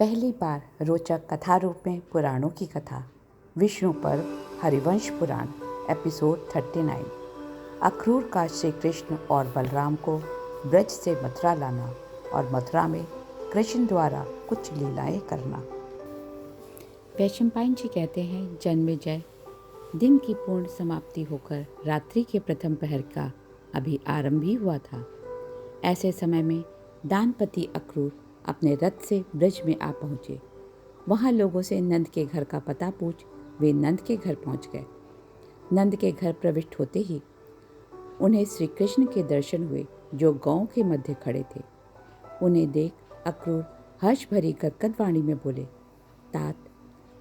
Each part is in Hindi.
पहली बार रोचक कथा रूप में पुराणों की कथा। विष्णु पर्व हरिवंश पुराण एपिसोड 39। अक्रूर का श्री कृष्ण और बलराम को ब्रज से मथुरा लाना और मथुरा में कृष्ण द्वारा कुछ लीलाएं करना। वैशंपायन जी कहते हैं, जन्मेजय दिन की पूर्ण समाप्ति होकर रात्रि के प्रथम पहर का अभी आरंभ ही हुआ था। ऐसे समय में दानपति अक्रूर अपने रथ से ब्रज में आ पहुँचे। वहाँ लोगों से नंद के घर का पता पूछ वे नंद के घर पहुँच गए। नंद के घर प्रविष्ट होते ही उन्हें श्री कृष्ण के दर्शन हुए, जो गांव के मध्य खड़े थे। उन्हें देख अक्रूर हर्ष भरी गदगद वाणी में बोले, तात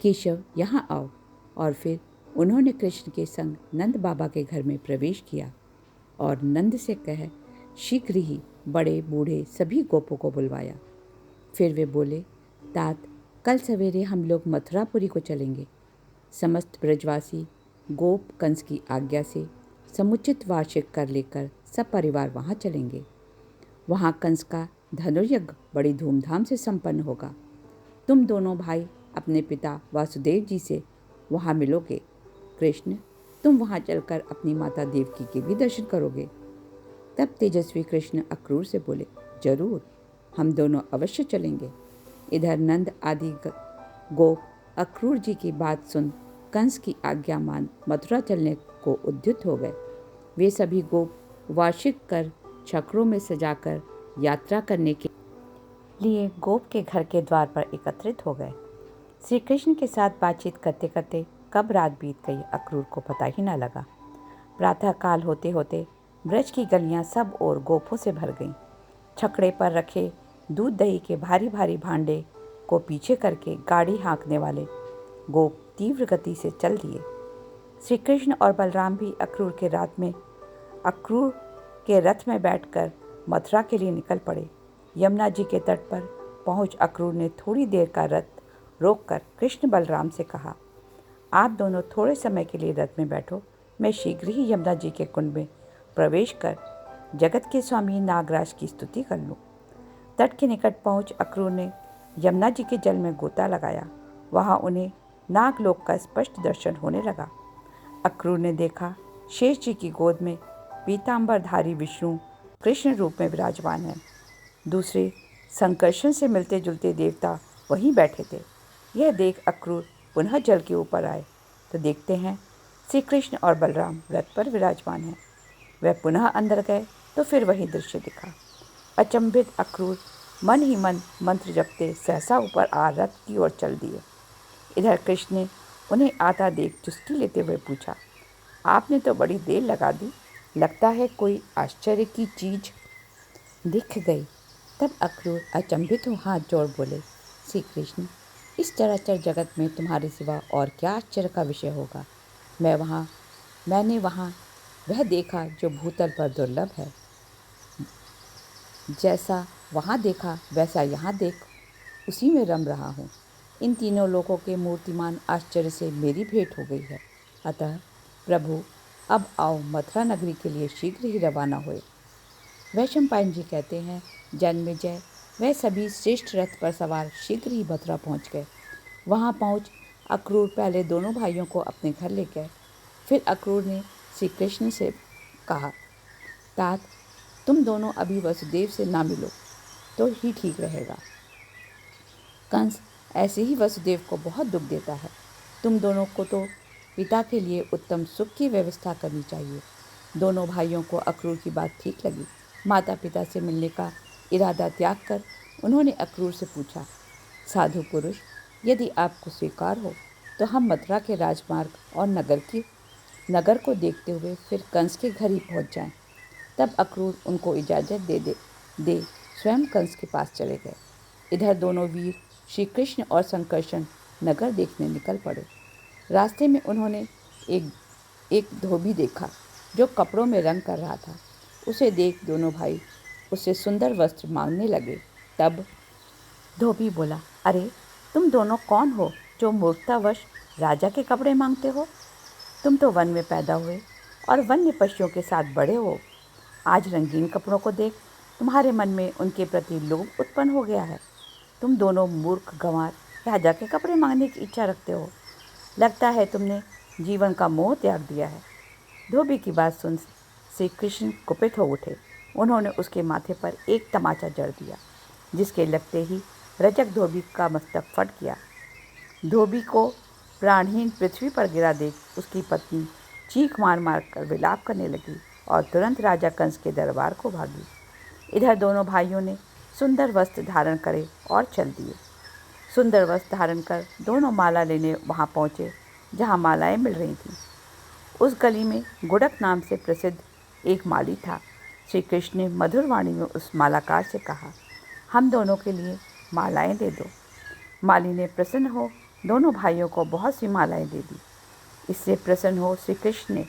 केशव यहाँ आओ। और फिर उन्होंने कृष्ण के संग नंद बाबा के घर में प्रवेश किया और नंद से कह शीघ्र ही बड़े बूढ़े सभी गोपों को बुलवाया। फिर वे बोले, तात कल सवेरे हम लोग मथुरापुरी को चलेंगे। समस्त ब्रजवासी गोप कंस की आज्ञा से समुचित वार्षिक कर लेकर सब परिवार वहाँ चलेंगे। वहाँ कंस का धनुर्यज्ञ बड़ी धूमधाम से संपन्न होगा। तुम दोनों भाई अपने पिता वासुदेव जी से वहाँ मिलोगे। कृष्ण, तुम वहाँ चलकर अपनी माता देवकी के भी दर्शन करोगे। तब तेजस्वी कृष्ण अक्रूर से बोले, जरूर, हम दोनों अवश्य चलेंगे। इधर नंद आदि गोप अक्रूर जी की बात सुन कंस की आज्ञा मान मथुरा चलने को उद्युत हो गए। वे सभी गोप वार्षिक कर छकड़ों में सजाकर यात्रा करने के लिए गोप के घर के द्वार पर एकत्रित हो गए। श्री कृष्ण के साथ बातचीत करते करते कब रात बीत गई अक्रूर को पता ही न लगा। प्रातः काल होते होते ब्रज की गलियां सब ओर गोपों से भर गईं। छकड़े पर रखे दूध दही के भारी भारी भांडे को पीछे करके गाड़ी हाँकने वाले गोप तीव्र गति से चल दिए। श्री कृष्ण और बलराम भी अक्रूर के रथ में बैठकर मथुरा के लिए निकल पड़े। यमुना जी के तट पर पहुंच अक्रूर ने थोड़ी देर का रथ रोककर कृष्ण बलराम से कहा, आप दोनों थोड़े समय के लिए रथ में बैठो, मैं शीघ्र ही यमुना जी के कुंड में प्रवेश कर जगत के स्वामी नागराज की स्तुति कर लूँ। तट के निकट पहुंच अक्रूर ने यमुना जी के जल में गोता लगाया। वहां उन्हें नागलोक का स्पष्ट दर्शन होने लगा। अक्रूर ने देखा शेष जी की गोद में पीतांबरधारी विष्णु कृष्ण रूप में विराजमान है। दूसरे संकर्षण से मिलते जुलते देवता वहीं बैठे थे। यह देख अक्रूर पुनः जल के ऊपर आए तो देखते हैं श्री कृष्ण और बलराम रथ पर विराजमान हैं। वह पुनः अंदर गए तो फिर वही दृश्य दिखा। अचंभित अक्रूर मन ही मन मंत्र जपते सहसा ऊपर आ रथ की ओर चल दिए। इधर कृष्ण ने उन्हें आता देख चुस्की लेते हुए पूछा, आपने तो बड़ी देर लगा दी, लगता है कोई आश्चर्य की चीज दिख गई। तब अक्रूर अचंभित हो हाथ जोड़ बोले, श्री कृष्ण, इस चराचर जगत में तुम्हारे सिवा और क्या आश्चर्य का विषय होगा। मैंने वहाँ वह देखा जो भूतल पर दुर्लभ है। जैसा वहाँ देखा वैसा यहाँ देख उसी में रम रहा हूँ। इन तीनों लोकों के मूर्तिमान आश्चर्य से मेरी भेंट हो गई है। अतः प्रभु, अब आओ मथुरा नगरी के लिए शीघ्र ही रवाना हुए। वैशंपायन जी कहते हैं, जन्मेजय वह सभी श्रेष्ठ रथ पर सवार शीघ्र ही मथुरा पहुँच गए। वहाँ पहुँच अक्रूर पहले दोनों भाइयों को अपने घर ले गए। फिर अक्रूर ने श्री कृष्ण से कहा, तात तुम दोनों अभी वसुदेव से ना मिलो तो ही ठीक रहेगा। कंस ऐसे ही वसुदेव को बहुत दुख देता है। तुम दोनों को तो पिता के लिए उत्तम सुख की व्यवस्था करनी चाहिए। दोनों भाइयों को अक्रूर की बात ठीक लगी। माता पिता से मिलने का इरादा त्याग कर उन्होंने अक्रूर से पूछा, साधु पुरुष, यदि आपको स्वीकार हो तो हम मथुरा के राजमार्ग और नगर को देखते हुए फिर कंस के घर ही पहुंच जाएं। तब अक्रूर उनको इजाज़त दे स्वयं कंस के पास चले गए। इधर दोनों वीर श्री कृष्ण और संकर्षण नगर देखने निकल पड़े। रास्ते में उन्होंने एक धोबी देखा जो कपड़ों में रंग कर रहा था। उसे देख दोनों भाई उससे सुंदर वस्त्र मांगने लगे। तब धोबी बोला, अरे तुम दोनों कौन हो जो मूर्खतावश राजा के कपड़े मांगते हो। तुम तो वन में पैदा हुए और वन्य पशुओं के साथ बड़े हो। आज रंगीन कपड़ों को देख तुम्हारे मन में उनके प्रति लोभ उत्पन्न हो गया है। तुम दोनों मूर्ख गंवार राजा के कपड़े मांगने की इच्छा रखते हो। लगता है तुमने जीवन का मोह त्याग दिया है। धोबी की बात सुन श्री कृष्ण कुपित हो उठे। उन्होंने उसके माथे पर एक तमाचा जड़ दिया, जिसके लगते ही रजक धोबी का मस्तक फट गया। धोबी को प्राणहीन पृथ्वी पर गिरा देख उसकी पत्नी चीख मार मार कर विलाप करने लगी और तुरंत राजा कंस के दरबार को भागी। इधर दोनों भाइयों ने सुंदर वस्त्र धारण करे और चल दिए। सुंदर वस्त्र धारण कर दोनों माला लेने वहाँ पहुँचे जहाँ मालाएं मिल रही थीं। उस गली में गुड़क नाम से प्रसिद्ध एक माली था। श्री कृष्ण ने मधुर वाणी में उस मालाकार से कहा, हम दोनों के लिए मालाएं दे दो। माली ने प्रसन्न हो दोनों भाइयों को बहुत सी मालाएं दे दी। इससे प्रसन्न हो श्री कृष्ण ने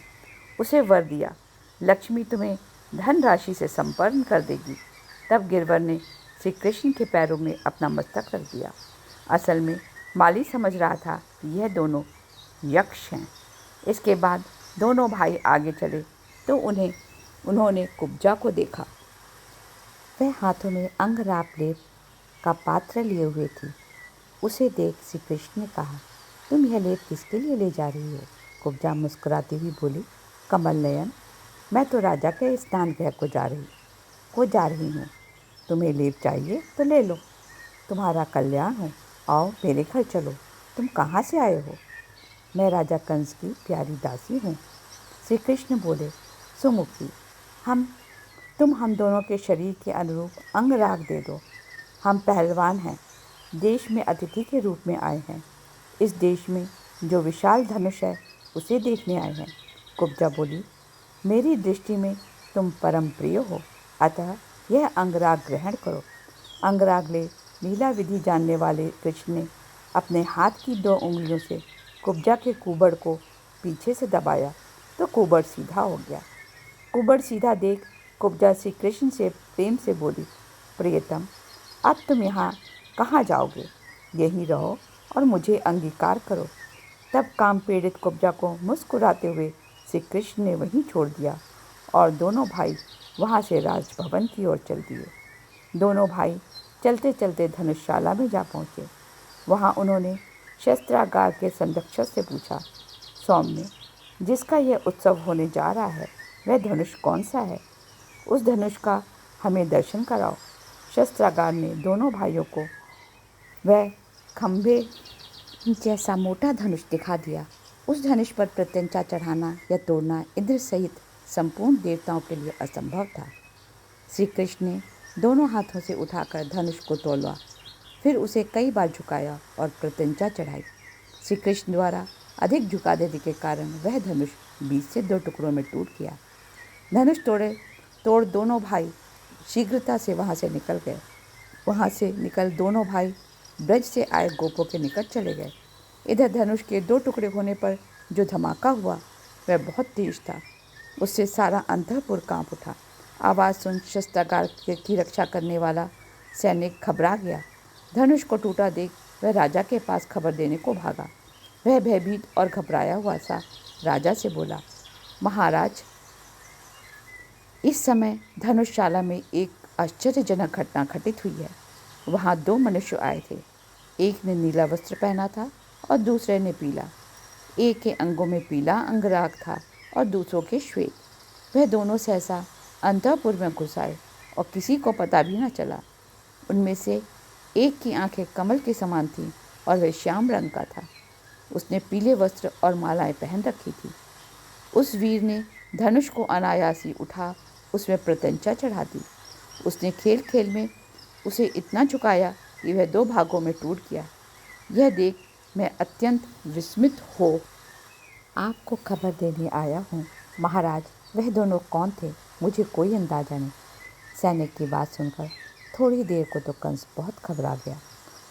उसे वर दिया, लक्ष्मी तुम्हें धन राशि से संपन्न कर देगी। तब गिरवर ने श्री कृष्ण के पैरों में अपना मस्तक रख दिया। असल में माली समझ रहा था कि यह दोनों यक्ष हैं। इसके बाद दोनों भाई आगे चले तो उन्होंने कुब्जा को देखा। वह हाथों में अंगराग लेप का पात्र लिए हुए थी। उसे देख श्री कृष्ण ने कहा, तुम यह लेप किसके लिए ले जा रही हो? कुब्जा मुस्कुराती हुई बोली, कमल नयन, मैं तो राजा के स्नान गृह को जा रही हूँ। तुम्हें लेप चाहिए तो ले लो, तुम्हारा कल्याण हो। आओ मेरे घर चलो। तुम कहाँ से आए हो? मैं राजा कंस की प्यारी दासी हूँ। श्री कृष्ण बोले, सुमुखी, तुम हम दोनों के शरीर के अनुरूप अंगराग दे दो। हम पहलवान हैं, देश में अतिथि के रूप में आए हैं। इस देश में जो विशाल धनुष है उसे देखने आए हैं। कुब्जा बोली, मेरी दृष्टि में तुम परम प्रिय हो, अतः यह अंगराग ग्रहण करो। अंगराग ले लीला विधि जानने वाले कृष्ण ने अपने हाथ की 2 उंगलियों से कुब्जा के कुबड़ को पीछे से दबाया तो कुबड़ सीधा हो गया। कुबड़ सीधा देख कुब्जा श्री कृष्ण से प्रेम से बोली, प्रियतम, अब तुम यहाँ कहाँ जाओगे? यहीं रहो और मुझे अंगीकार करो। तब काम पीड़ित कुब्जा को मुस्कुराते हुए श्री कृष्ण ने वहीं छोड़ दिया और दोनों भाई वहाँ से राजभवन की ओर चल दिए। दोनों भाई चलते चलते धनुषशाला में जा पहुँचे। वहाँ उन्होंने शस्त्रागार के संरक्षक से पूछा, सौम्य, जिसका यह उत्सव होने जा रहा है वह धनुष कौन सा है? उस धनुष का हमें दर्शन कराओ। शस्त्रागार ने दोनों भाइयों को वह खंभे जैसा मोटा धनुष दिखा दिया। उस धनुष पर प्रत्यंचा चढ़ाना या तोड़ना इंद्र सहित संपूर्ण देवताओं के लिए असंभव था। श्री कृष्ण ने दोनों हाथों से उठाकर धनुष को तोला, फिर उसे कई बार झुकाया और प्रत्यंचा चढ़ाई। श्री कृष्ण द्वारा अधिक झुका देने के कारण वह धनुष 20 से 2 टुकड़ों में टूट गया। धनुष तोड़ दोनों भाई शीघ्रता से वहाँ से निकल गए। वहाँ से निकल दोनों भाई ब्रज से आए गोपों के निकट चले गए। इधर धनुष के 2 टुकड़े होने पर जो धमाका हुआ वह बहुत तेज था। उससे सारा अंतःपुर कांप उठा। आवाज़ सुन शस्त्रागार की रक्षा करने वाला सैनिक घबरा गया। धनुष को टूटा देख वह राजा के पास खबर देने को भागा। वह भयभीत और घबराया हुआ सा राजा से बोला, महाराज, इस समय धनुषशाला में एक आश्चर्यजनक घटना घटित हुई है। वहाँ 2 मनुष्य आए थे। एक ने नीला वस्त्र पहना था और दूसरे ने पीला। एक के अंगों में पीला अंगराग था और दूसरों के श्वेत। वह दोनों सहसा अंतःपुर में घुस आए और किसी को पता भी न चला। उनमें से एक की आंखें कमल के समान थीं और वह श्याम रंग का था। उसने पीले वस्त्र और मालाएं पहन रखी थी। उस वीर ने धनुष को अनायास ही उठा उसमें प्रत्यंचा चढ़ा दी। उसने खेल खेल में उसे इतना झुकाया कि वह 2 भागों में टूट गया। यह देख मैं अत्यंत विस्मित हो आपको खबर देने आया हूँ। महाराज, वह दोनों कौन थे? मुझे कोई अंदाजा नहीं। सैनिक की बात सुनकर थोड़ी देर को तो कंस बहुत घबरा गया।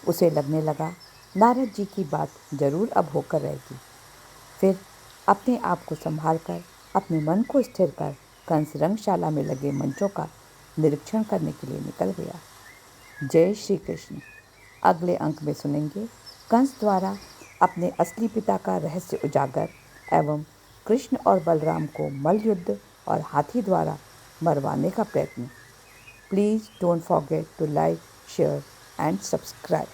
उसे लगने लगा नारद जी की बात जरूर अब होकर रहेगी। फिर अपने आप को संभाल कर अपने मन को स्थिर कर कंस रंगशाला में लगे मंचों का निरीक्षण करने के लिए निकल गया। जय श्री कृष्ण। अगले अंक में सुनेंगे कंस द्वारा अपने असली पिता का रहस्य उजागर एवं कृष्ण और बलराम को मल्ल और हाथी द्वारा मरवाने का प्रयत्न। Please don't forget to like, share and subscribe.